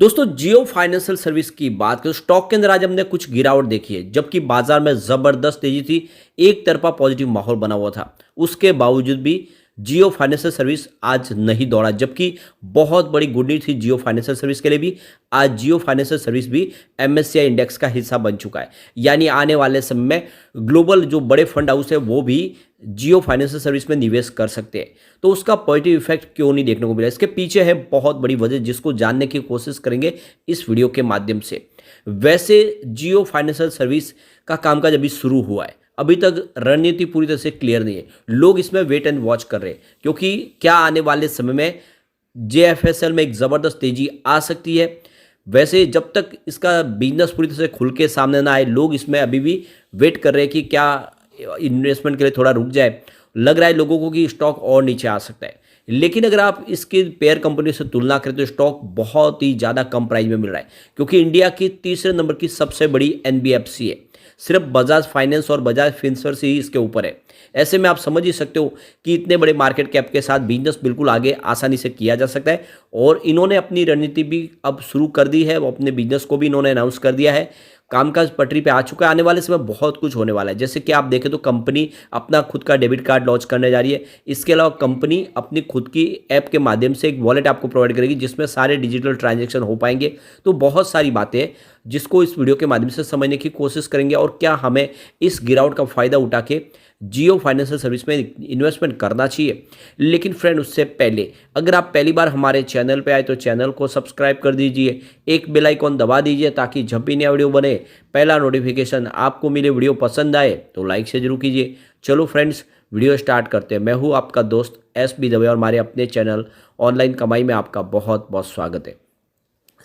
दोस्तों जियो financial service की बात करें स्टॉक के अंदर आज हमने कुछ गिरावट देखी है जबकि बाजार में जबरदस्त तेजी थी। एक तरफा पॉजिटिव माहौल बना हुआ था। उसके बावजूद भी जियो फाइनेंशियल सर्विस आज नहीं दौड़ा जबकि बहुत बड़ी गुड न्यूज थी जियो फाइनेंशियल सर्विस के लिए भी। आज जियो फाइनेंशियल सर्विस भी एमएससीआई इंडेक्स का हिस्सा बन चुका है। यानी आने वाले समय में ग्लोबल जो बड़े फंड हाउस है वो भी जियो फाइनेंशियल सर्विस में निवेश कर सकते हैं। तो उसका पॉजिटिव इफेक्ट क्यों नहीं देखने को मिला, इसके पीछे है बहुत बड़ी वजह जिसको जानने की कोशिश करेंगे इस वीडियो के माध्यम से। वैसे जियो फाइनेंशियल सर्विस का कामकाज अभी शुरू हुआ है, अभी तक रणनीति पूरी तरह से क्लियर नहीं है। लोग इसमें वेट एंड वॉच कर रहे हैं क्योंकि क्या आने वाले समय में जेएफएसएल में एक ज़बरदस्त तेजी आ सकती है। वैसे जब तक इसका बिजनेस पूरी तरह से खुल के सामने ना आए लोग इसमें अभी भी वेट कर रहे हैं कि क्या इन्वेस्टमेंट के लिए थोड़ा रुक जाए। लग रहा है लोगों को कि स्टॉक और नीचे आ सकता है, लेकिन अगर आप इसकी पेयर कंपनी से तुलना करें तो स्टॉक बहुत ही ज़्यादा कम प्राइस में मिल रहा है क्योंकि इंडिया की तीसरे नंबर की सबसे बड़ी एनबीएफसी है। सिर्फ बजाज फाइनेंस और बजाज फिनसर्व ही इसके ऊपर है। ऐसे में आप समझ ही सकते हो कि इतने बड़े मार्केट कैप के साथ बिजनेस बिल्कुल आगे आसानी से किया जा सकता है। और इन्होंने अपनी रणनीति भी अब शुरू कर दी है, वो अपने बिजनेस को भी इन्होंने अनाउंस कर दिया है। कामकाज पटरी पे आ चुका है। आने वाले समय बहुत कुछ होने वाला है। जैसे कि आप देखें तो कंपनी अपना खुद का डेबिट कार्ड लॉन्च करने जा रही है। इसके अलावा कंपनी अपनी खुद की ऐप के माध्यम से एक वॉलेट आपको प्रोवाइड करेगी जिसमें सारे डिजिटल ट्रांजैक्शन हो पाएंगे। तो बहुत सारी बातें हैं जिसको इस वीडियो के माध्यम से समझने की कोशिश करेंगे और क्या हमें इस गिरावट का फायदा उठा के जियो फाइनेंशियल सर्विस में इन्वेस्टमेंट करना चाहिए। लेकिन फ्रेंड उससे पहले अगर आप पहली बार हमारे चैनल पे आए तो चैनल को सब्सक्राइब कर दीजिए, एक बेल आइकॉन दबा दीजिए ताकि जब भी नया वीडियो बने पहला नोटिफिकेशन आपको मिले। वीडियो पसंद आए तो लाइक से जरूर कीजिए। चलो फ्रेंड्स वीडियो स्टार्ट करते हैं। मैं हूँ आपका दोस्त एस.बी. दवे और हमारे अपने चैनल ऑनलाइन कमाई में आपका बहुत बहुत स्वागत है।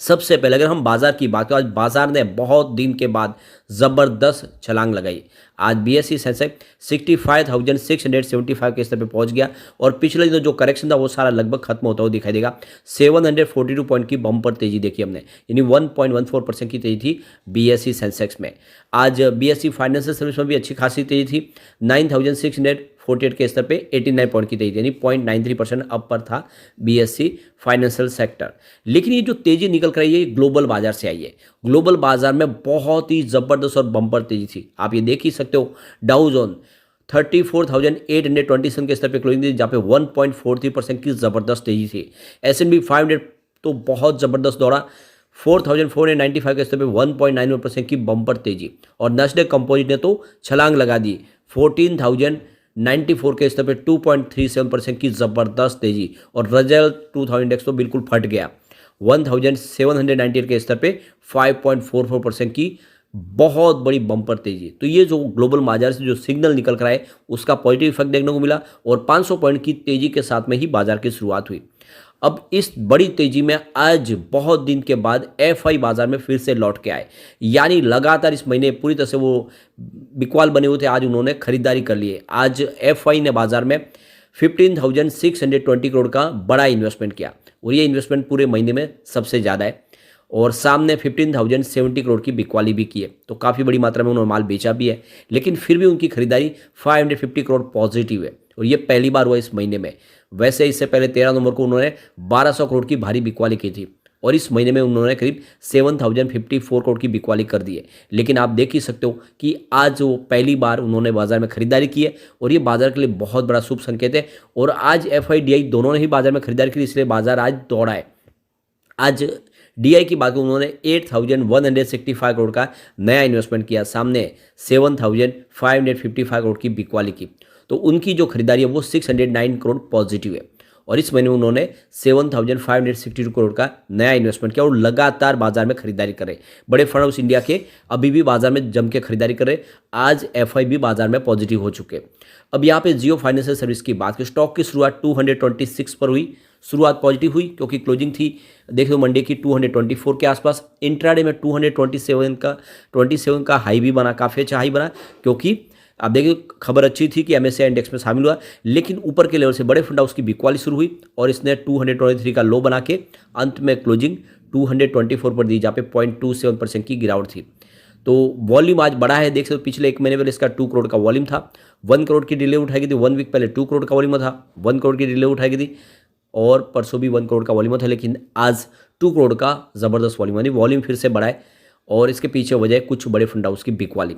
सबसे पहले अगर हम बाजार की बात करें, आज बाजार ने बहुत दिन के बाद जबरदस्त छलांग लगाई। आज बीएसई सेंसेक्स 65,675 के स्तर पे पहुंच गया और पिछले दिनों जो करेक्शन था वो सारा लगभग खत्म होता हुआ दिखाई देगा। 742 पॉइंट की बम्पर तेजी देखी हमने, यानी 1.14% की तेजी थी बीएसई सेंसेक्स में। आज बीएसई फाइनेंशियल सर्विस में भी अच्छी खासी तेजी थी। 9,648 के स्तर पे 89 पॉइंट की तेजी, यानी 0.93% अप पर था बीएसई फाइनेंशियल सेक्टर। लेकिन ये जो तेजी निकल कर आई है ये ग्लोबल बाजार से आई है। ग्लोबल बाजार में बहुत ही जबरदस्त और बम्पर तेजी थी। आप ये देख ही सकते हो, डाउ जोन 34,827 के स्तर पे क्लोजिंग थी जहाँ पे 1.43% की जबरदस्त तेजी थी। S&P 500 तो बहुत जबरदस्त दौड़ा, 4,495 के स्तर पे 1.91% की बम्पर तेजी। और नस्डैक कंपोजिट ने तो छलांग लगा दी, 14,094 के स्तर पे 2.37% की जबरदस्त तेजी। और रजल 2000 इंडेक्स तो बिल्कुल फट गया, 1798 के स्तर पे 5.44% की बहुत बड़ी बम्पर तेजी। तो ये जो ग्लोबल बाजार से जो सिग्नल निकल कर आए उसका पॉजिटिव इफेक्ट देखने को मिला और 500 पॉइंट की तेजी के साथ में ही बाजार की शुरुआत हुई। अब इस बड़ी तेजी में आज बहुत दिन के बाद एफआई बाजार में फिर से लौट के आए, यानी लगातार इस महीने पूरी तरह से वो बिकवाल बने हुए थे, आज उन्होंने खरीदारी कर ली है। आज एफआई ने बाजार में 15,620 करोड़ का बड़ा इन्वेस्टमेंट किया और ये इन्वेस्टमेंट पूरे महीने में सबसे ज़्यादा है। और सामने 15,070 करोड़ की बिकवाली भी की है, तो काफ़ी बड़ी मात्रा में उन्होंने माल बेचा भी है। लेकिन फिर भी उनकी खरीदारी 550 करोड़ पॉजिटिव है और ये पहली बार हुआ इस महीने में। वैसे इससे पहले 13 नवंबर को उन्होंने 1200 करोड़ की भारी बिकवाली की थी और इस महीने में उन्होंने करीब 7,054 करोड़ की बिकवाली कर दी है। लेकिन आप देख ही सकते हो कि आज वो पहली बार उन्होंने बाजार में खरीदारी की है और ये बाजार के लिए बहुत बड़ा शुभ संकेत है। और आज एफआईडीआई दोनों ने ही बाजार में खरीदारी की, इसलिए बाजार आज दौड़ा है। आज डीआई की बात करें, उन्होंने 8,165 करोड़ का नया इन्वेस्टमेंट किया, सामने 7,555 करोड़ की बिकवाली की। तो उनकी जो खरीदारी है वो 609 करोड़ पॉजिटिव है और इस महीने में उन्होंने 7,562 करोड़ का नया इन्वेस्टमेंट किया और लगातार बाजार में खरीदारी कर रहे। बड़े फंड हाउस इंडिया के अभी भी बाजार में जम के खरीदारी कर रहे। आज एफआई भी बाजार में पॉजिटिव हो चुके। अब यहाँ पे जियो फाइनेंशियल सर्विस की बात करें, स्टॉक की शुरुआत 226 पर हुई, शुरुआत पॉजिटिव हुई क्योंकि क्लोजिंग थी देखो मंडे की 224 के आसपास। इंट्राडे में 227 का हाई भी बना, काफ़ी अच्छा हाई बना क्योंकि आप देखिए खबर अच्छी थी कि एमएससीआई इंडेक्स में शामिल हुआ। लेकिन ऊपर के लेवल से बड़े फंड हाउस की बिकवाली शुरू हुई और इसने 223 का लो बना के अंत में क्लोजिंग 224 पर दी जहाँ पे 0.27% की गिरावट थी। तो वॉल्यूम आज बढ़ा है, देख सकते हो पिछले एक महीने पहले इसका 2 करोड़ का वॉल्यूम था। 1 करोड़ की डिले उठाई गई थी, 1 वीक पहले 2 करोड़ का वॉल्यूम था, 1 करोड़ की डिले उठाई गई थी। और परसों भी 1 करोड़ का वॉल्यूम था, लेकिन आज 2 करोड़ का ज़बरदस्त वॉल्यूम, यानी वॉल्यूम फिर से बढ़ा है और इसके पीछे वजह है कुछ बड़े फंड हाउस की बिकवाली।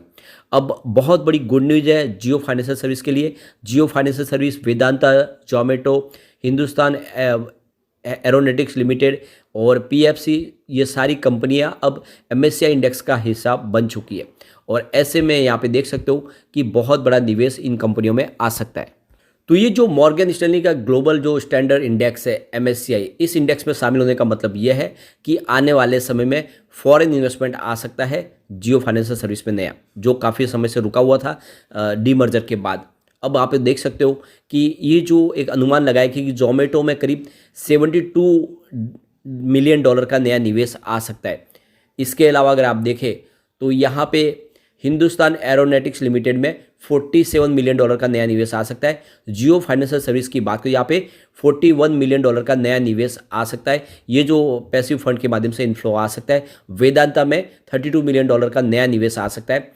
अब बहुत बड़ी गुड न्यूज़ है जियो फाइनेंशियल सर्विस के लिए। Jio financial service, Vedanta, Zomato, Hindustan aeronautics limited और पीएफसी, ये सारी कंपनियां अब एमएससीआई इंडेक्स का हिस्सा बन चुकी है और ऐसे में यहाँ पे देख सकते हो कि बहुत बड़ा निवेश इन कंपनियों में आ सकता है। तो ये जो मॉर्गन स्टैनली का ग्लोबल जो स्टैंडर्ड इंडेक्स है एमएससीआई, इस इंडेक्स में शामिल होने का मतलब ये है कि आने वाले समय में फॉरेन इन्वेस्टमेंट आ सकता है जियो फाइनेंशियल सर्विस में नया, जो काफ़ी समय से रुका हुआ था डीमर्जर के बाद। अब आप देख सकते हो कि ये जो एक अनुमान लगाया कि जोमेटो में करीब $72 मिलियन का नया निवेश आ सकता है। इसके अलावा अगर आप देखें तो यहाँ पे हिंदुस्तान एरोनॉटिक्स लिमिटेड में $47 मिलियन का नया निवेश आ सकता है। जियो फाइनेंशियल सर्विस की बात करें, यहाँ पे $41 मिलियन का नया निवेश आ सकता है, ये जो पैसिव फंड के माध्यम से इनफ्लो आ सकता है। वेदांता में $32 मिलियन का नया निवेश आ सकता है।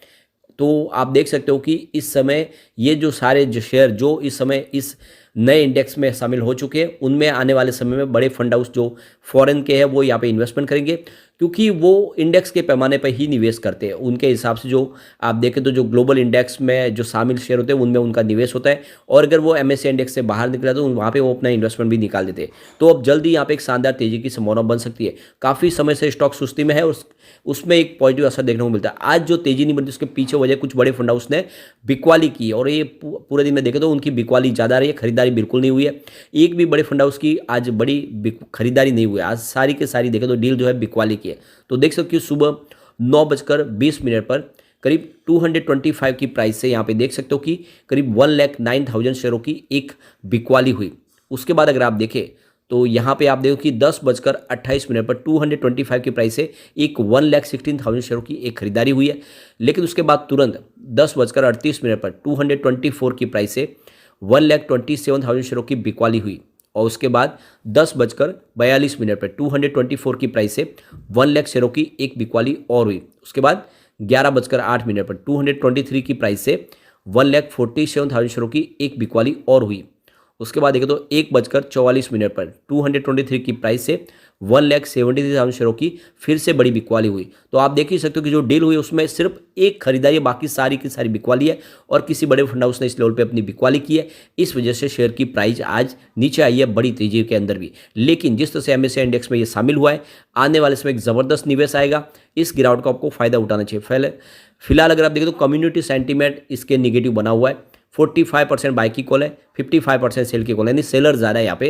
तो आप देख सकते हो कि इस समय ये जो सारे जो शेयर जो इस समय इस नए इंडेक्स में शामिल हो चुके हैं, उनमें आने वाले समय में बड़े फंड हाउस जो फॉरेन के हैं वो यहाँ पे इन्वेस्टमेंट करेंगे, क्योंकि वो इंडेक्स के पैमाने पर ही निवेश करते हैं। उनके हिसाब से जो आप देखें तो जो ग्लोबल इंडेक्स में जो शामिल शेयर होते हैं उनमें उनका निवेश होता है, और अगर वो एमएससीआई इंडेक्स से बाहर निकला तो वहाँ पे वो अपना इन्वेस्टमेंट भी निकाल देते हैं। तो अब जल्दी यहाँ पे एक शानदार तेजी की संभावना बन सकती है। काफ़ी समय से स्टॉक सुस्ती में है, उसमें एक पॉजिटिव असर देखने को मिलता है। आज जो तेजी नहीं बनती उसके पीछे वजह कुछ बड़े फंड हाउस ने बिकवाली की, और ये पूरे दिन में देखें तो उनकी बिकवाली ज़्यादा रही है, खरीदारी बिल्कुल नहीं हुई है। एक भी बड़े फंड हाउस की आज बड़ी खरीदारी नहीं हुई है। आज सारी के सारी देखें तो डील जो है बिकवाली की है। तो देख सकते हो सुबह 9:20 पर करीब 225 की प्राइस से यहाँ पे देख सकते हो कि करीब 1,09,000 शेयरों की एक बिकवाली हुई। उसके बाद अगर आप देखें तो यहाँ पे आप देखो कि 10:28 पर 225 की प्राइस से एक 1,16,000 शेयरों की एक खरीदारी हुई है। लेकिन उसके बाद तुरंत 10:38 पर 224 की प्राइस से 1,27,000 शेयरों की बिकवाली हुई, और उसके बाद 10:42 पर 224 की प्राइस से 1 लाख शेयरों की एक बिकवाली और हुई। उसके बाद 11:08 पर 223 की प्राइस से 1,47,000 शेयरों की एक बिकवाली और हुई। उसके बाद देखें तो 1:44 पर 223 की प्राइस से 1,73,000 शेयरों की फिर से बड़ी बिकवाली हुई। तो आप देख ही सकते हो कि जो डील हुई उसमें सिर्फ एक खरीदारी है, बाकी सारी की सारी बिकवाली है, और किसी बड़े फंड हाउस ने इस लेवल पे अपनी बिकवाली की है। इस वजह से शेयर की प्राइस आज नीचे आई है बड़ी तेजी के अंदर भी। लेकिन जिस तरह से एमएससीआई इंडेक्स में ये शामिल हुआ है, आने वाले समय एक ज़बरदस्त निवेश आएगा। इस गिरावट का आपको फायदा उठाना चाहिए। फिलहाल अगर आप देखें तो कम्युनिटी सेंटीमेंट इसके निगेटिव बना हुआ है। 45% बाई की कॉल है, 55% सेल की कॉल है, यानी सेलर ज़्यादा है यहाँ पे,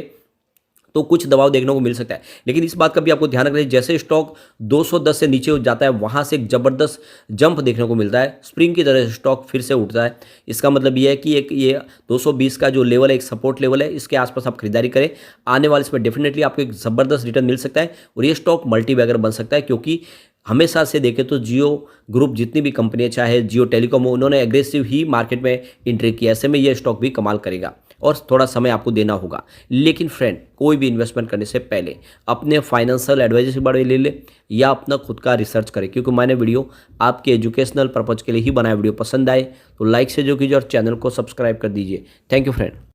तो कुछ दबाव देखने को मिल सकता है। लेकिन इस बात का भी आपको ध्यान रखना है, जैसे स्टॉक 210 से नीचे जाता है वहाँ से एक ज़बरदस्त जंप देखने को मिलता है, स्प्रिंग की तरह स्टॉक फिर से उठता है। इसका मतलब ये है कि एक ये 220 का जो लेवल है एक सपोर्ट लेवल है, इसके आसपास आप खरीदारी करें। आने वाले इसमें डेफिनेटली आपको एक ज़बरदस्त रिटर्न मिल सकता है और ये स्टॉक मल्टीबैगर बन सकता है, क्योंकि हमेशा से देखें तो जियो ग्रुप जितनी भी कंपनियां चाहे जियो टेलीकॉम हो, उन्होंने एग्रेसिव ही मार्केट में एंट्री किया। ऐसे में ये स्टॉक भी कमाल करेगा और थोड़ा समय आपको देना होगा। लेकिन फ्रेंड, कोई भी इन्वेस्टमेंट करने से पहले अपने फाइनेंशियल एडवाइजर से बारे ले ले या अपना खुद का रिसर्च करें, क्योंकि मैंने वीडियो आपके एजुकेशनल पर्पज़ के लिए ही बनाया। वीडियो पसंद आए तो लाइक से जो कीजिए और चैनल को सब्सक्राइब कर दीजिए। Thank you friend.